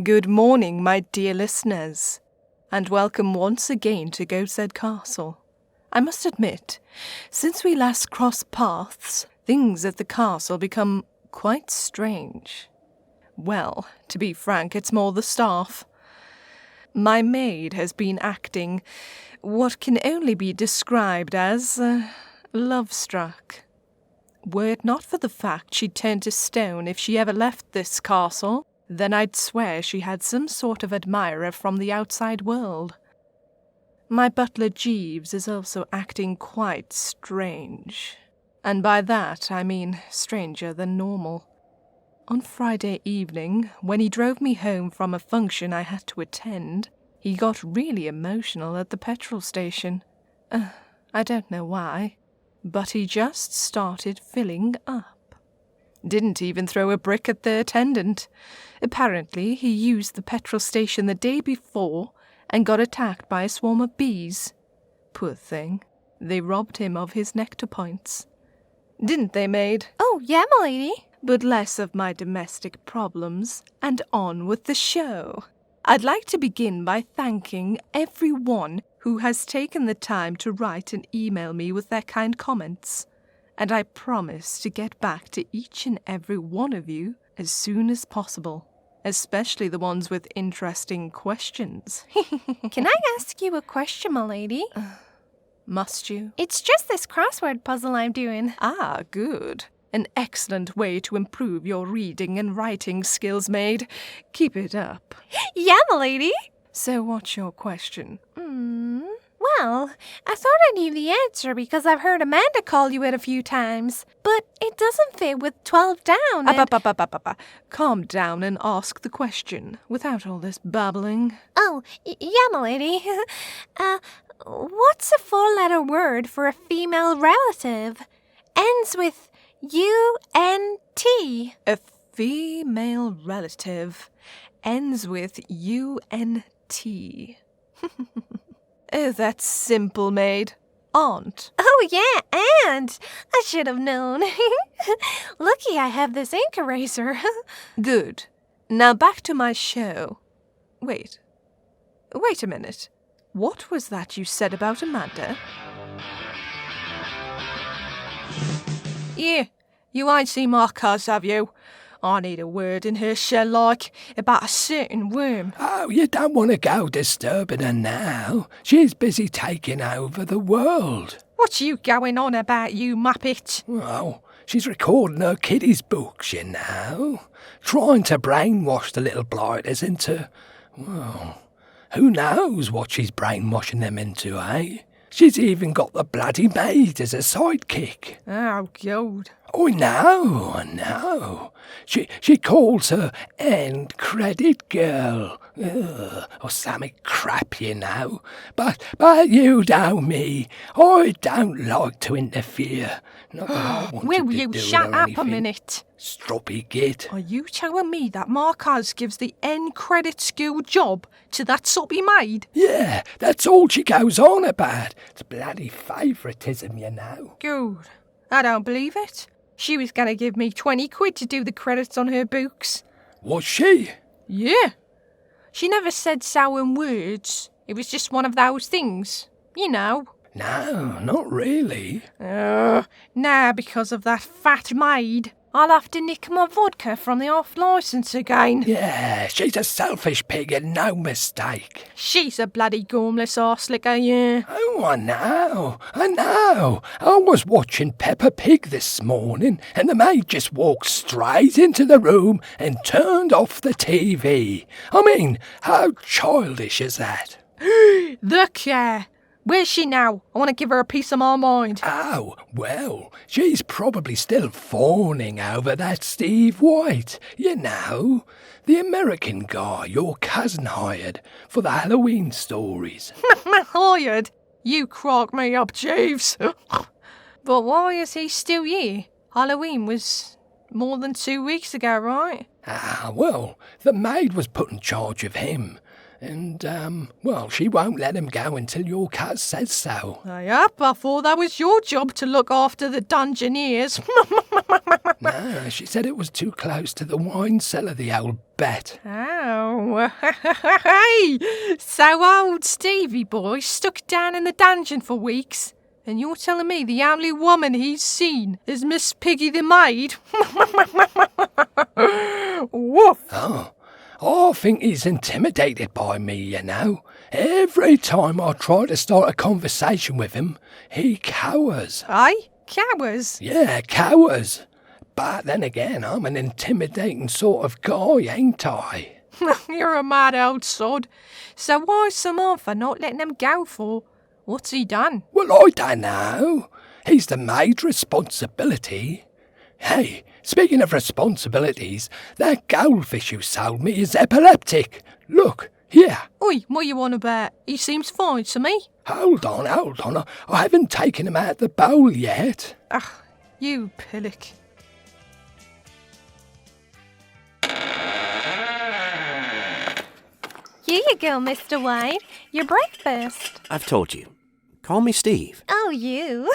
Good morning, my dear listeners, and welcome once again to Gateshead Castle. I must admit, since we last crossed paths, things at the castle become quite strange. Well, to be frank, it's more the staff. My maid has been acting what can only be described as love-struck. Were it not for the fact she'd turn to stone if she ever left this castle, then I'd swear she had some sort of admirer from the outside world. My butler Jeeves is also acting quite strange, and by that I mean stranger than normal. On Friday evening, when he drove me home from a function I had to attend, he got really emotional at the petrol station. I don't know why, but he just started filling up. Didn't even throw a brick at the attendant. Apparently, he used the petrol station the day before and got attacked by a swarm of bees. Poor thing. They robbed him of his nectar points. Didn't they, maid? Oh, yeah, m'lady. But less of my domestic problems, and on with the show. I'd like to begin by thanking everyone who has taken the time to write and email me with their kind comments. And I promise to get back to each and every one of you as soon as possible, especially the ones with interesting questions. Can I ask you a question, m'lady? Must you? It's just this crossword puzzle I'm doing. Ah, good. An excellent way to improve your reading and writing skills, maid. Keep it up. Yeah, m'lady. So what's your question? Well, I thought I knew the answer because I've heard Amanda call you it a few times, but it doesn't fit with 12 down and... Calm down and ask the question, without all this babbling. Oh, yeah, m'lady. What's a four-letter word for a female relative? Ends with U-N-T. A female relative ends with U-N-T. Oh, that's simple, maid. Aunt. Oh, yeah, and I should have known. Lucky I have this ink eraser. Good. Now back to my show. Wait a minute. What was that you said about Amanda? Yeah, you ain't seen my cuz, have you? I need a word in her shell, like, about a certain worm. Oh, you don't want to go disturbing her now. She's busy taking over the world. What you going on about, you muppet? Well, she's recording her kiddies' books, you know. Trying to brainwash the little blighters into... Well, who knows what she's brainwashing them into, eh? She's even got the bloody maid as a sidekick. Oh, God. I know. She calls her end credit girl. Or something crap, you know. But you know me. I don't like to interfere. Not that I want Will to you do shut or up anything. a minute? Stroppy git. Are you telling me that Marcus gives the end credit school job to that soppy maid? Yeah, that's all she goes on about. It's bloody favouritism, you know. Good. I don't believe it. She was going to give me 20 quid to do the credits on her books. Was she? Yeah. She never said so in words. It was just one of those things. You know. No, not really. Now because of that fat maid, I'll have to nick my vodka from the off-licence again. Yeah, she's a selfish pig and no mistake. She's a bloody gormless arse-licker, yeah. Oh, I know. I was watching Peppa Pig this morning and the maid just walked straight into the room and turned off the TV. I mean, how childish is that? The care. Where's she now? I want to give her a piece of my mind. Oh, well, she's probably still fawning over that Steve White, you know, the American guy your cousin hired for the Halloween stories. Hired? You crack me up, Jeeves. But why is he still here? Halloween was more than 2 weeks ago, right? Well, the maid was put in charge of him. And, well, she won't let him go until your cuz says so. Yep, I thought that was your job to look after the Dungeoneers. No, she said it was too close to the wine cellar, the old bet. Oh, hey! So old Stevie boy stuck down in the dungeon for weeks, and you're telling me the only woman he's seen is Miss Piggy the maid? Woof! Oh, I think he's intimidated by me, you know. Every time I try to start a conversation with him, he cowers. Aye? Cowers? Yeah, cowers. But then again, I'm an intimidating sort of guy, ain't I? You're a mad old sod. So why's Samantha not letting him go for? What's he done? Well, I don't know. He's the maid's responsibility. Hey, speaking of responsibilities, that goldfish you sold me is epileptic. Look, here. Oi, what you on about? He seems fine to me. Hold on. I haven't taken him out of the bowl yet. Ugh, you pillock. Here you go, Mr. Wyn. Your breakfast. I've told you. Call me Steve. Oh, you?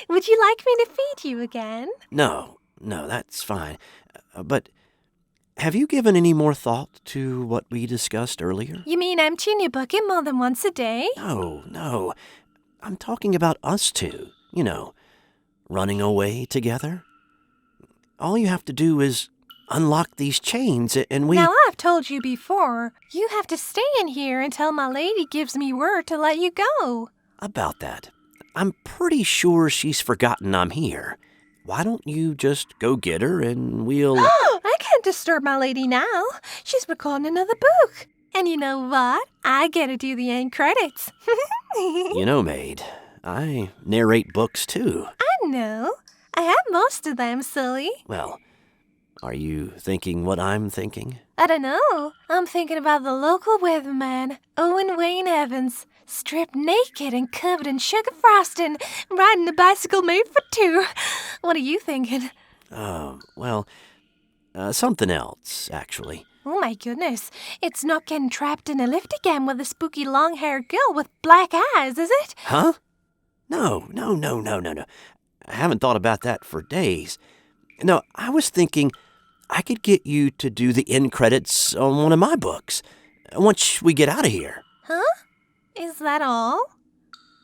Would you like me to feed you again? No, that's fine. But have you given any more thought to what we discussed earlier? You mean emptying your bucket more than once a day? No. I'm talking about us two. You know, running away together. All you have to do is unlock these chains and we... Now, I've told you before, you have to stay in here until my lady gives me word to let you go. About that, I'm pretty sure she's forgotten I'm here. Why don't you just go get her and we'll... I can't disturb my lady now. She's recording another book. And you know what? I get to do the end credits. You know, maid, I narrate books too. I know. I have most of them, silly. Well, are you thinking what I'm thinking? I don't know. I'm thinking about the local weatherman, Owain Wyn Evans, stripped naked and covered in sugar frosting, riding a bicycle made for two. What are you thinking? Something else, actually. Oh my goodness. It's not getting trapped in a lift again with a spooky long-haired girl with black eyes, is it? Huh? No. I haven't thought about that for days. No, I was thinking I could get you to do the end credits on one of my books once we get out of here. Huh? Is that all?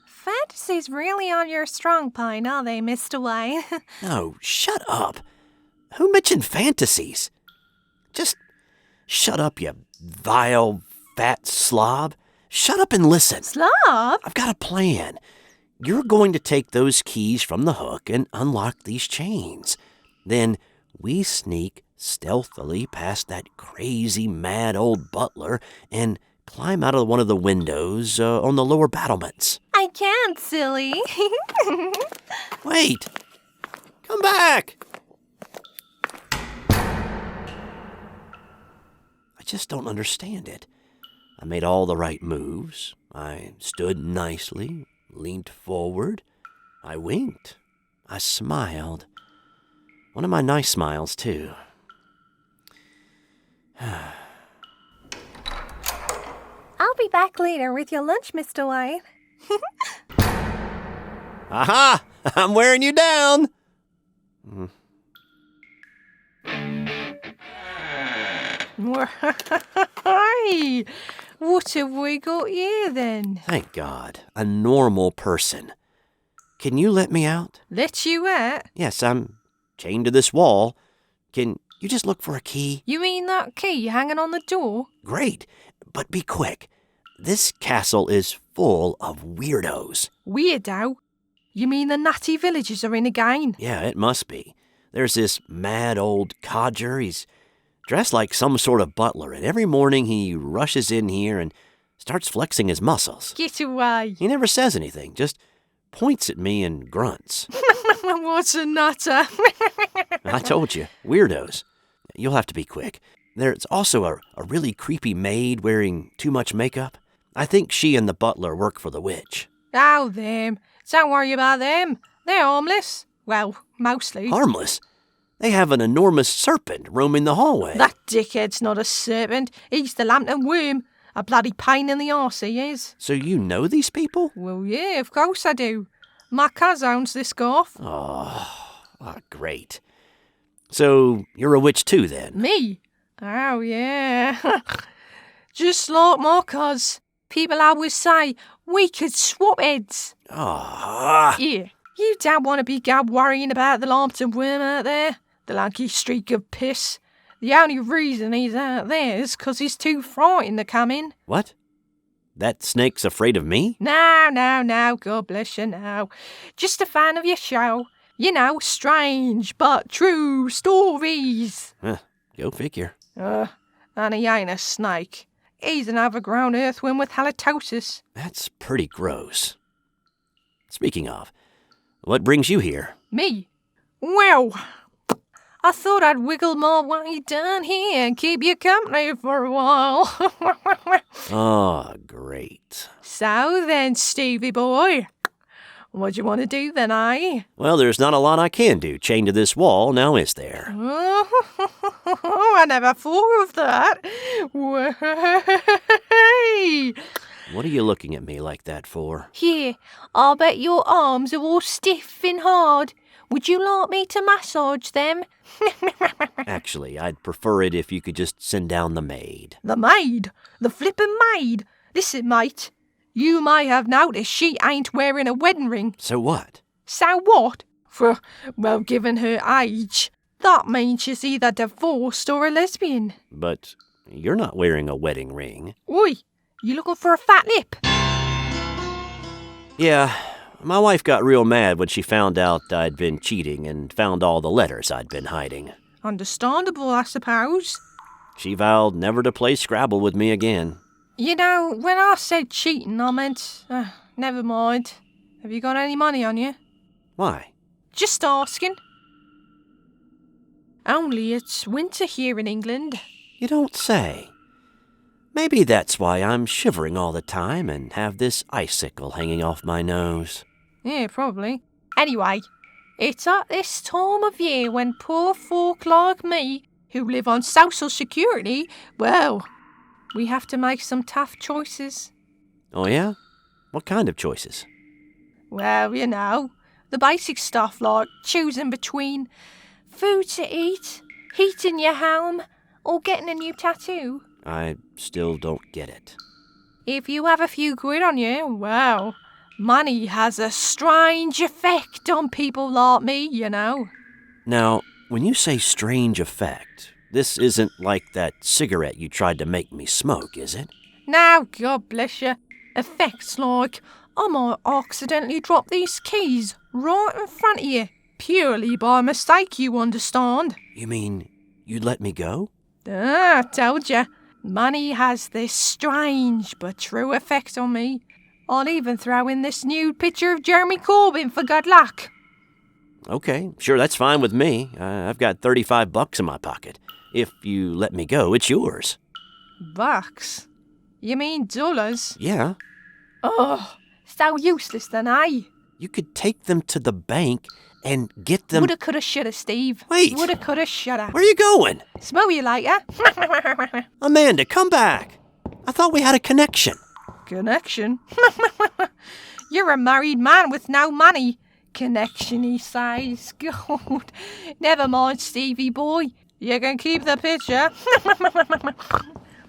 Fantasies really on your strong point, are they, Mr. Wyn? No, shut up. Who mentioned fantasies? Just shut up, you vile, fat slob. Shut up and listen. Slob? I've got a plan. You're going to take those keys from the hook and unlock these chains. Then we sneak stealthily past that crazy, mad old butler and climb out of one of the windows on the lower battlements. I can't, silly. Wait! Come back! I just don't understand it. I made all the right moves. I stood nicely, leaned forward. I winked. I smiled. One of my nice smiles, too. I'll be back later with your lunch, Mr. Wyn. Aha! I'm wearing you down! Hey, what have we got here, then? Thank God. A normal person. Can you let me out? Let you out? Yes, I'm chained to this wall. Can you just look for a key? You mean that key hanging on the door? Great, but be quick. This castle is full of weirdos. Weirdo? You mean the natty villagers are in again? Yeah, it must be. There's this mad old codger. He's dressed like some sort of butler, and every morning he rushes in here and starts flexing his muscles. Get away. He never says anything, just points at me and grunts. What a nutter. I told you, weirdos. You'll have to be quick. There's also a really creepy maid wearing too much makeup. I think she and the butler work for the witch. Oh, them. Don't worry about them. They're harmless. Well, mostly. Harmless? They have an enormous serpent roaming the hallway. That dickhead's not a serpent. He's the lambton worm. A bloody pain in the arse he is. So you know these people? Well, yeah, of course I do. My cousin owns this golf. Oh, Ah, great. So, you're a witch too, then? Me? Oh, yeah. Just like my cuz. People always say we could swap heads. Ah. Yeah, you don't want to be worrying about the Lambton worm out there. The lanky streak of piss. The only reason he's out there is 'cause he's too frightened to come in. What? That snake's afraid of me? No, God bless you, no. Just a fan of your show. You know, strange but true stories. Go figure. And he ain't a snake. He's an overgrown earthworm with halitosis. That's pretty gross. Speaking of, what brings you here? Me? Well, I thought I'd wiggle my way down here and keep you company for a while. Oh, great. So then, Stevie boy, what do you want to do then, eh? Well, there's not a lot I can do chained to this wall, now is there? Oh, I never thought of that. Way. What are you looking at me like that for? Here, I'll bet your arms are all stiff and hard. Would you like me to massage them? Actually, I'd prefer it if you could just send down the maid. The maid? The flippin' maid? Listen, mate. You may have noticed she ain't wearing a wedding ring. So what? So what? Well, given her age, that means she's either divorced or a lesbian. But you're not wearing a wedding ring. Oi, you looking for a fat lip? Yeah, my wife got real mad when she found out I'd been cheating and found all the letters I'd been hiding. Understandable, I suppose. She vowed never to play Scrabble with me again. You know, when I said cheating, I meant... never mind. Have you got any money on you? Why? Just asking. Only it's winter here in England. You don't say. Maybe that's why I'm shivering all the time and have this icicle hanging off my nose. Yeah, probably. Anyway, it's at this time of year when poor folk like me, who live on social security, well, we have to make some tough choices. Oh yeah? What kind of choices? Well, you know, the basic stuff like choosing between food to eat, heat in your home, or getting a new tattoo. I still don't get it. If you have a few quid on you, well, money has a strange effect on people like me, you know. Now, when you say strange effect, this isn't like that cigarette you tried to make me smoke, is it? Now, God bless you, effects like I might accidentally drop these keys right in front of you, purely by mistake, you understand. You mean you'd let me go? I told you. Money has this strange but true effect on me. I'll even throw in this nude picture of Jeremy Corbyn for good luck. Okay, sure, that's fine with me. I've got $35 in my pocket. If you let me go, it's yours. Bucks? You mean dollars? Yeah. Oh, so useless then, eh? You could take them to the bank and get them... Woulda, coulda, shoulda, Steve. Wait. Woulda, coulda, shoulda. Where are you going? Smell you later. Amanda, come back. I thought we had a connection. Connection? You're a married man with no money. Connection, he says. God. Never mind, Stevie boy. You can keep the picture.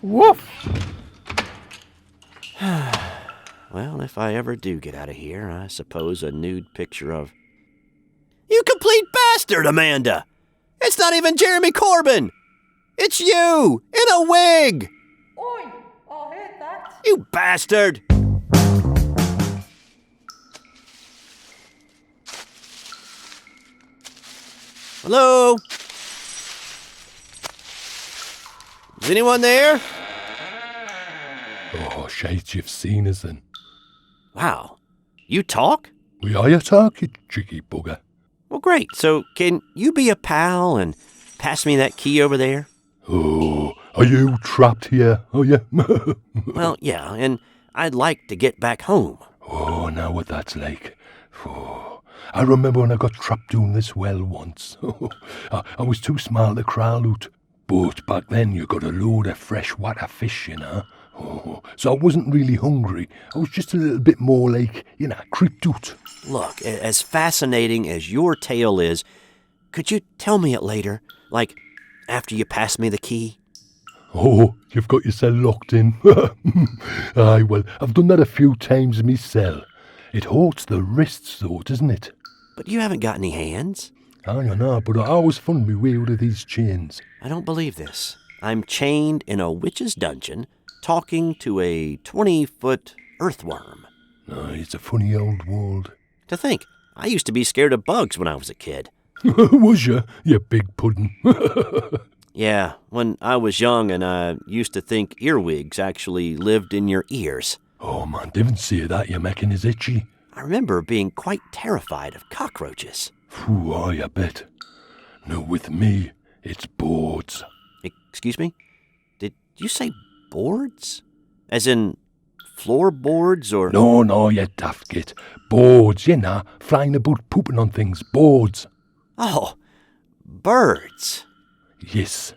Woof. Well, if I ever do get out of here, I suppose a nude picture of... You complete bastard, Amanda! It's not even Jeremy Corbyn! It's you! In a wig! Oi, I heard that. You bastard! Hello? Is anyone there? Oh, shite, you've seen us then. Wow. You talk? We are you talk, you cheeky bugger. Well, great. So, can you be a pal and pass me that key over there? Oh, are you trapped here, are you? Well, yeah, and I'd like to get back home. Oh, now what that's like. Oh, I remember when I got trapped down this well once. I was too small to crawl out. But back then you got a load of freshwater fish, you know. Oh, so I wasn't really hungry. I was just a little bit more like, creeped out. Look, as fascinating as your tale is, Could you tell me it later? Like, after you pass me the key? Oh, you've got yourself locked in. Aye, well, I've done that a few times myself. It hurts the wrists, though, doesn't it? But you haven't got any hands. I don't know, but I always found me way out of these chains. I don't believe this. I'm chained in a witch's dungeon, talking to a 20-foot earthworm. Aye, it's a funny old world. To think, I used to be scared of bugs when I was a kid. Was you big puddin'? Yeah, when I was young and I used to think earwigs actually lived in your ears. Oh, man, didn't say that, you're making us itchy. I remember being quite terrified of cockroaches. Phew, aye, I bet. No, with me, it's boards. Excuse me? Did you say boards? As in floorboards or... No, you daft git. Boards, you know, flying about pooping on things, boards. Oh, birds. Yes.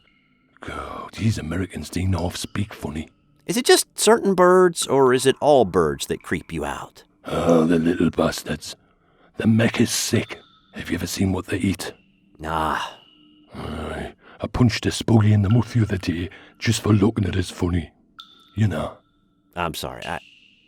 God, these Americans do not speak funny. Is it just certain birds, or is it all birds that creep you out? Oh, the little bastards. The mech is sick. Have you ever seen what they eat? Nah. Aye, I punched a spuggy in the mouth the other day just for looking at us funny. You know. I'm sorry,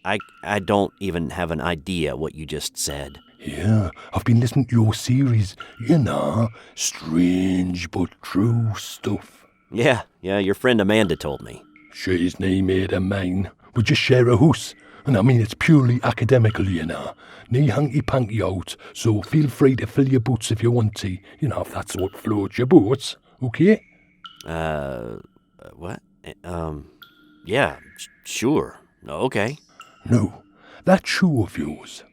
I don't even have an idea what you just said. Yeah, I've been listening to your series. You know, strange but true stuff. Yeah, your friend Amanda told me. She's nae maid of mine. We just share a house. And I mean, it's purely academical, you know. Nae hanky-panky out, so feel free to fill your boots if you want to. You know, if that's what floats your boots. Okay? What? Yeah, sure. Okay. No, that shoe of yours.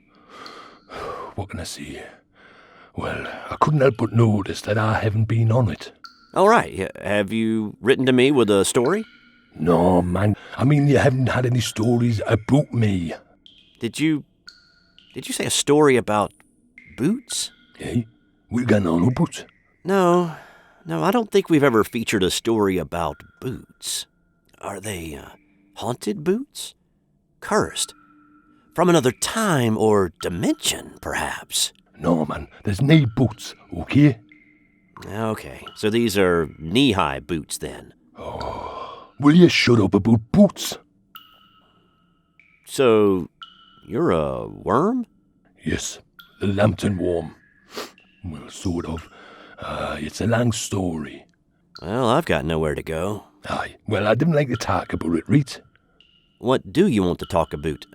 What can I say? Well, I couldn't help but notice that I haven't been on it. All right. Have you written to me with a story? No, man. I mean, you haven't had any stories about me. Did you say a story about boots? Eh? We got no boots. No, I don't think we've ever featured a story about boots. Are they haunted boots? Cursed? From another time or dimension, perhaps? No, man. There's no boots, okay? Okay, so these are knee-high boots then. Oh, will you shut up about boots? So, you're a worm? Yes, the Lambton worm. Well, sort of. It's a long story. Well, I've got nowhere to go. Aye, well, I didn't like to talk about it, right? What do you want to talk about?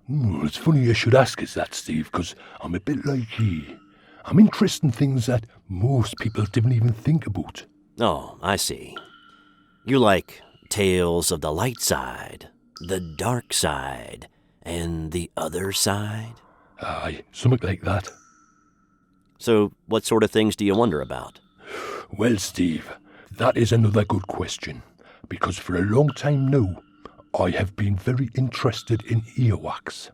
Well, it's funny you should ask us that, Steve, because I'm a bit like you. I'm interested in things that most people didn't even think about. Oh, I see. You like tales of the light side, the dark side, and the other side? Aye, something like that. So, what sort of things do you wonder about? Well, Steve, that is another good question, because for a long time now, I have been very interested in earwax.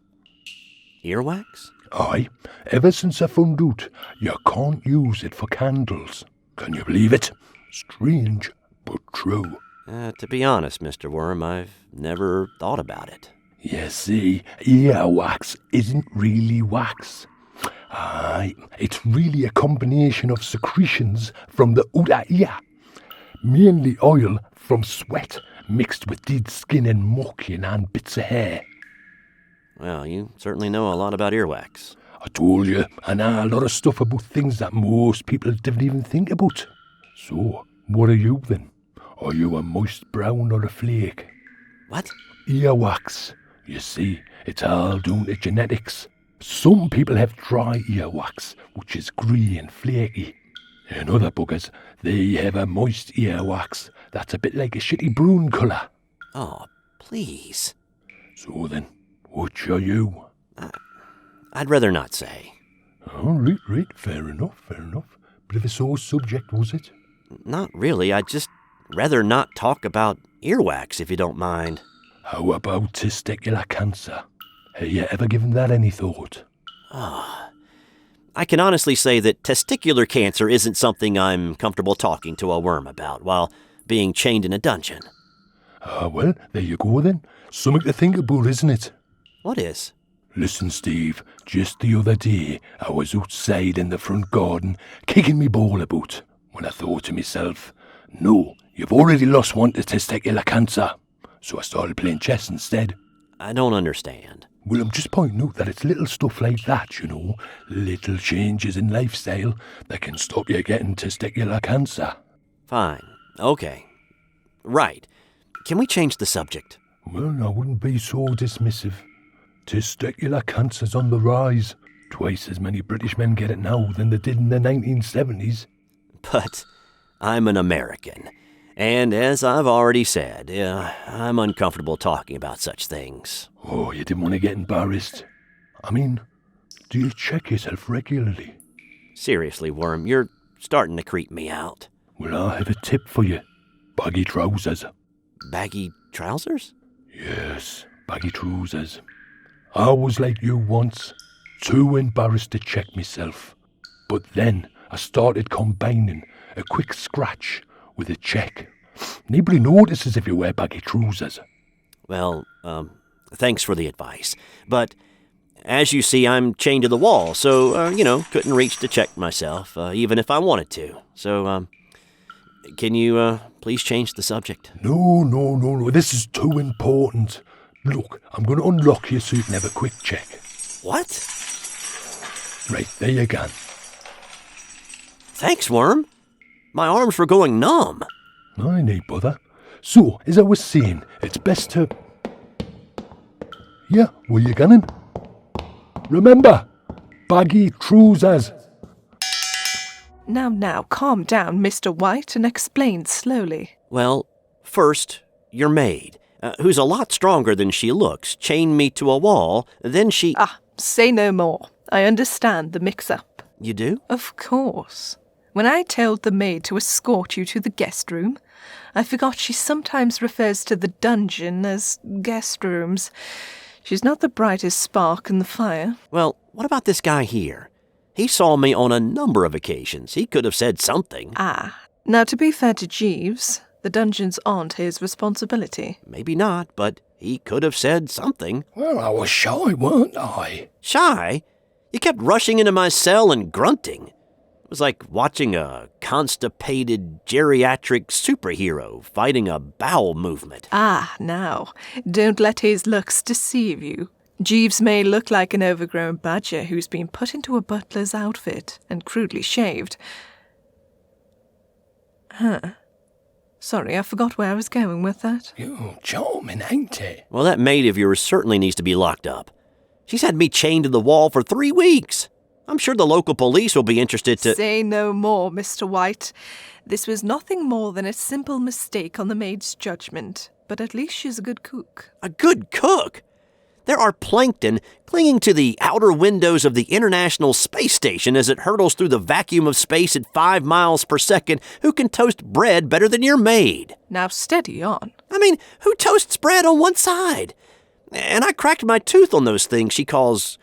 Earwax? Aye, ever since I found out you can't use it for candles. Can you believe it? Strange, but true. To be honest, Mr. Worm, I've never thought about it. You see, earwax isn't really wax. Aye, it's really a combination of secretions from the outer ear. Mainly oil from sweat mixed with dead skin and muck and bits of hair. Well, you certainly know a lot about earwax. I told you, I know a lot of stuff about things that most people didn't even think about. So, what are you then? Are you a moist brown or a flake? What? Earwax. You see, it's all down to genetics. Some people have dry earwax, which is grey and flaky. And other buggers, they have a moist earwax that's a bit like a shitty brown colour. Oh, please. So then, which are you? I'd rather not say. Oh, right, fair enough. Bit of a sore subject, was it? Not really, I'd just rather not talk about earwax, if you don't mind. How about testicular cancer? Have you ever given that any thought? I can honestly say that testicular cancer isn't something I'm comfortable talking to a worm about while being chained in a dungeon. Well, there you go then. Something to think about, isn't it? What is? Listen, Steve, just the other day I was outside in the front garden kicking me ball about when I thought to myself, no, you've already lost one to testicular cancer. So I started playing chess instead. I don't understand. Well, I'm just pointing out that it's little stuff like that, you know, little changes in lifestyle that can stop you getting testicular cancer. Fine. Okay. Right. Can we change the subject? Well, I wouldn't be so dismissive. Testicular cancer's on the rise. Twice as many British men get it now than they did in the 1970s. But I'm an American. And as I've already said, I'm uncomfortable talking about such things. Oh, you didn't want to get embarrassed. I mean, do you check yourself regularly? Seriously, Worm, you're starting to creep me out. Well, I have a tip for you. Baggy trousers. Baggy trousers? Yes, baggy trousers. I was like you once, too embarrassed to check myself. But then I started combining a quick scratch with a check. Nobody notices if you wear baggy trousers. Well, thanks for the advice. But as you see, I'm chained to the wall, so, couldn't reach to check myself, even if I wanted to. So, can you, please change the subject? No. This is too important. Look, I'm going to unlock you so you can have a quick check. What? Right, there you go. Thanks, Worm. My arms were going numb. I need bother. So, as I was saying, it's best to... Yeah, where you going? Remember, baggy trousers. Now, calm down, Mr. White, and explain slowly. Well, first, your maid, who's a lot stronger than she looks, chained me to a wall. Then she... Say no more. I understand the mix-up. You do? Of course. When I told the maid to escort you to the guest room, I forgot she sometimes refers to the dungeon as guest rooms. She's not the brightest spark in the fire. Well, what about this guy here? He saw me on a number of occasions. He could have said something. Now to be fair to Jeeves, the dungeons aren't his responsibility. Maybe not, but he could have said something. Well, I was shy, weren't I? Shy? You kept rushing into my cell and grunting. It was like watching a constipated geriatric superhero fighting a bowel movement. Now, don't let his looks deceive you. Jeeves may look like an overgrown badger who's been put into a butler's outfit and crudely shaved. Sorry, I forgot where I was going with that. You're charming, ain't it? Well, that maid of yours certainly needs to be locked up. She's had me chained to the wall for 3 weeks. I'm sure the local police will be interested to... Say no more, Mr. White. This was nothing more than a simple mistake on the maid's judgment, but at least she's a good cook. A good cook? There are plankton clinging to the outer windows of the International Space Station as it hurtles through the vacuum of space at 5 miles per second who can toast bread better than your maid. Now steady on. I mean, who toasts bread on one side? And I cracked my tooth on those things she calls...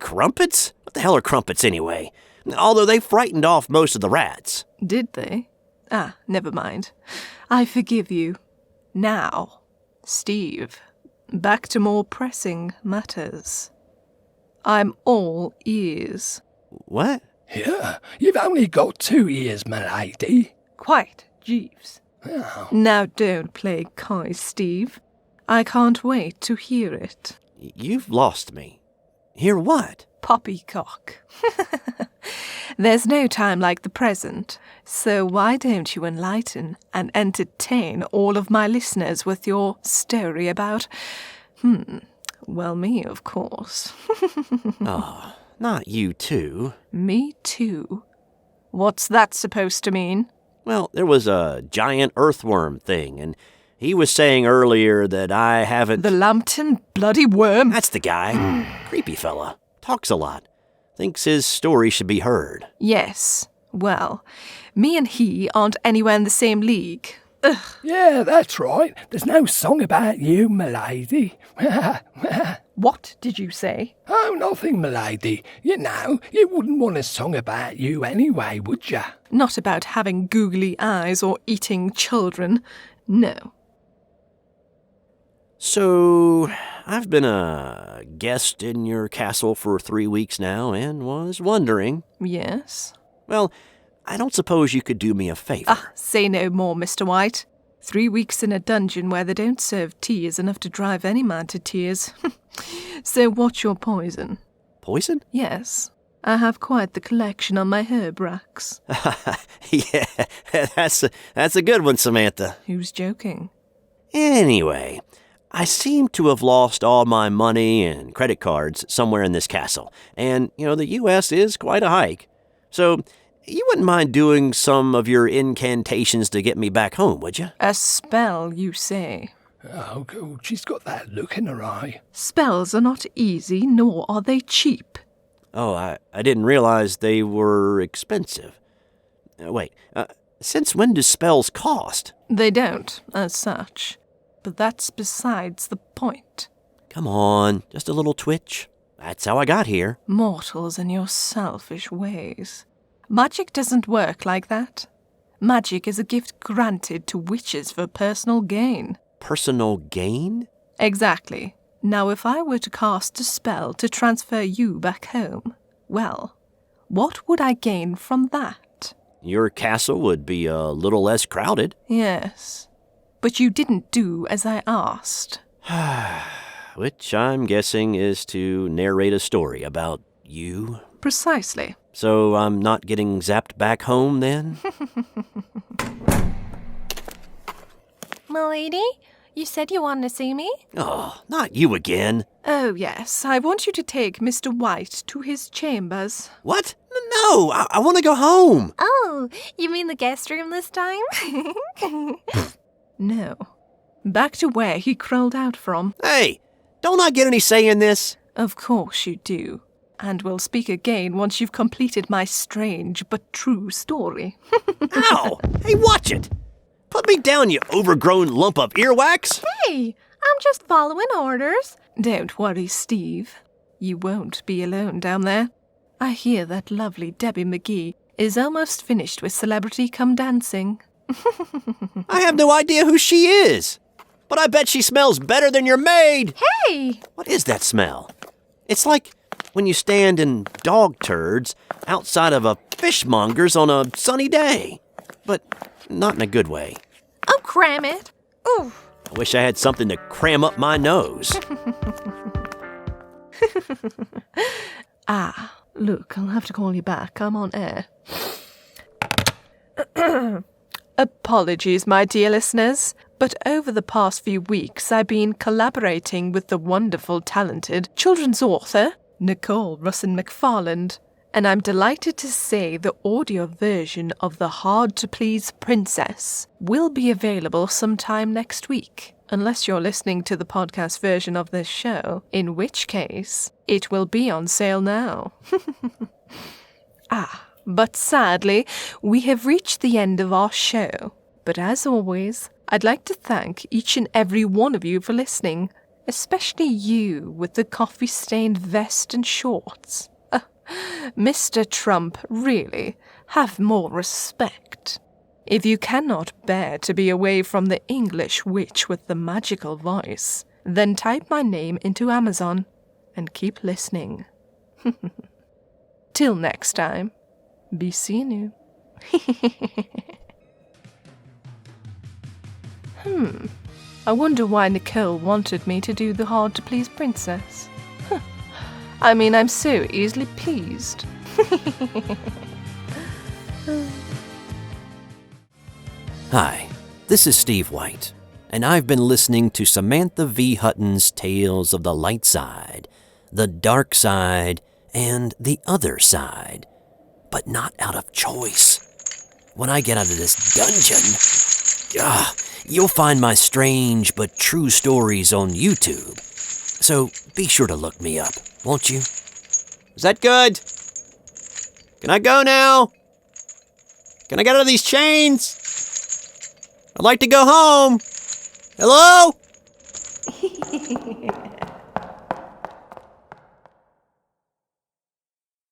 crumpets? What the hell are crumpets anyway? Although they frightened off most of the rats. Did they? Never mind. I forgive you. Now, Steve, back to more pressing matters. I'm all ears. What? Yeah, you've only got 2 ears, my lady. Quite, Jeeves. Oh. Now don't play coy, Steve. I can't wait to hear it. You've lost me. Hear what? Poppycock. There's no time like the present, so why don't you enlighten and entertain all of my listeners with your story about... well, me, of course. Oh, not you too. Me too? What's that supposed to mean? Well, there was a giant earthworm thing, and he was saying earlier that I haven't... The Lambton bloody worm? That's the guy. Creepy fella. Talks a lot. Thinks his story should be heard. Yes. Well, me and he aren't anywhere in the same league. Ugh. Yeah, that's right. There's no song about you, my lady. What did you say? Oh, nothing, my lady. You know, you wouldn't want a song about you anyway, would you? Not about having googly eyes or eating children. No. So, I've been a guest in your castle for 3 weeks now and was wondering. Yes? Well, I don't suppose you could do me a favor. Say no more, Mr. White. 3 weeks in a dungeon where they don't serve tea is enough to drive any man to tears. So what's your poison? Poison? Yes. I have quite the collection on my herb racks. Yeah, that's a good one, Samantha. Who's joking? Anyway, I seem to have lost all my money and credit cards somewhere in this castle. And, the U.S. is quite a hike. So, you wouldn't mind doing some of your incantations to get me back home, would you? A spell, you say? Oh, God, she's got that look in her eye. Spells are not easy, nor are they cheap. Oh, I didn't realize they were expensive. Wait, since when do spells cost? They don't, as such. But that's besides the point. Come on, just a little twitch. That's how I got here. Mortals and your selfish ways. Magic doesn't work like that. Magic is a gift granted to witches for personal gain. Personal gain? Exactly. Now, if I were to cast a spell to transfer you back home, well, what would I gain from that? Your castle would be a little less crowded. Yes. But you didn't do as I asked. Which I'm guessing is to narrate a story about you. Precisely. So I'm not getting zapped back home then? M'lady, you said you wanted to see me? Oh, not you again. Oh, yes. I want you to take Mr. White to his chambers. What? No, I want to go home. Oh, you mean the guest room this time? No. Back to where he crawled out from. Hey, don't I get any say in this? Of course you do. And we'll speak again once you've completed my strange but true story. Ow! Hey, watch it! Put me down, you overgrown lump of earwax! Hey, I'm just following orders. Don't worry, Steve. You won't be alone down there. I hear that lovely Debbie McGee is almost finished with Celebrity Come Dancing. I have no idea who she is, but I bet she smells better than your maid. Hey! What is that smell? It's like when you stand in dog turds outside of a fishmonger's on a sunny day, but not in a good way. Oh, cram it. Ooh. I wish I had something to cram up my nose. Look, I'll have to call you back. I'm on air. Apologies, my dear listeners, but over the past few weeks I've been collaborating with the wonderful, talented children's author, Nicole Russin McFarland, and I'm delighted to say the audio version of The Hard-to-Please Princess will be available sometime next week, unless you're listening to the podcast version of this show, in which case it will be on sale now. But sadly, we have reached the end of our show. But as always, I'd like to thank each and every one of you for listening, especially you with the coffee-stained vest and shorts. Mr. Trump, really, have more respect. If you cannot bear to be away from the English witch with the magical voice, then type my name into Amazon and keep listening. Till next time, be seeing you. I wonder why Nicole wanted me to do the hard-to-please princess. I mean, I'm so easily pleased. Hi, this is Steve White, and I've been listening to Samantha V. Hutton's Tales of the Light Side, the Dark Side, and the Other Side, but not out of choice. When I get out of this dungeon, you'll find my strange but true stories on YouTube. So be sure to look me up, won't you? Is that good? Can I go now? Can I get out of these chains? I'd like to go home. Hello?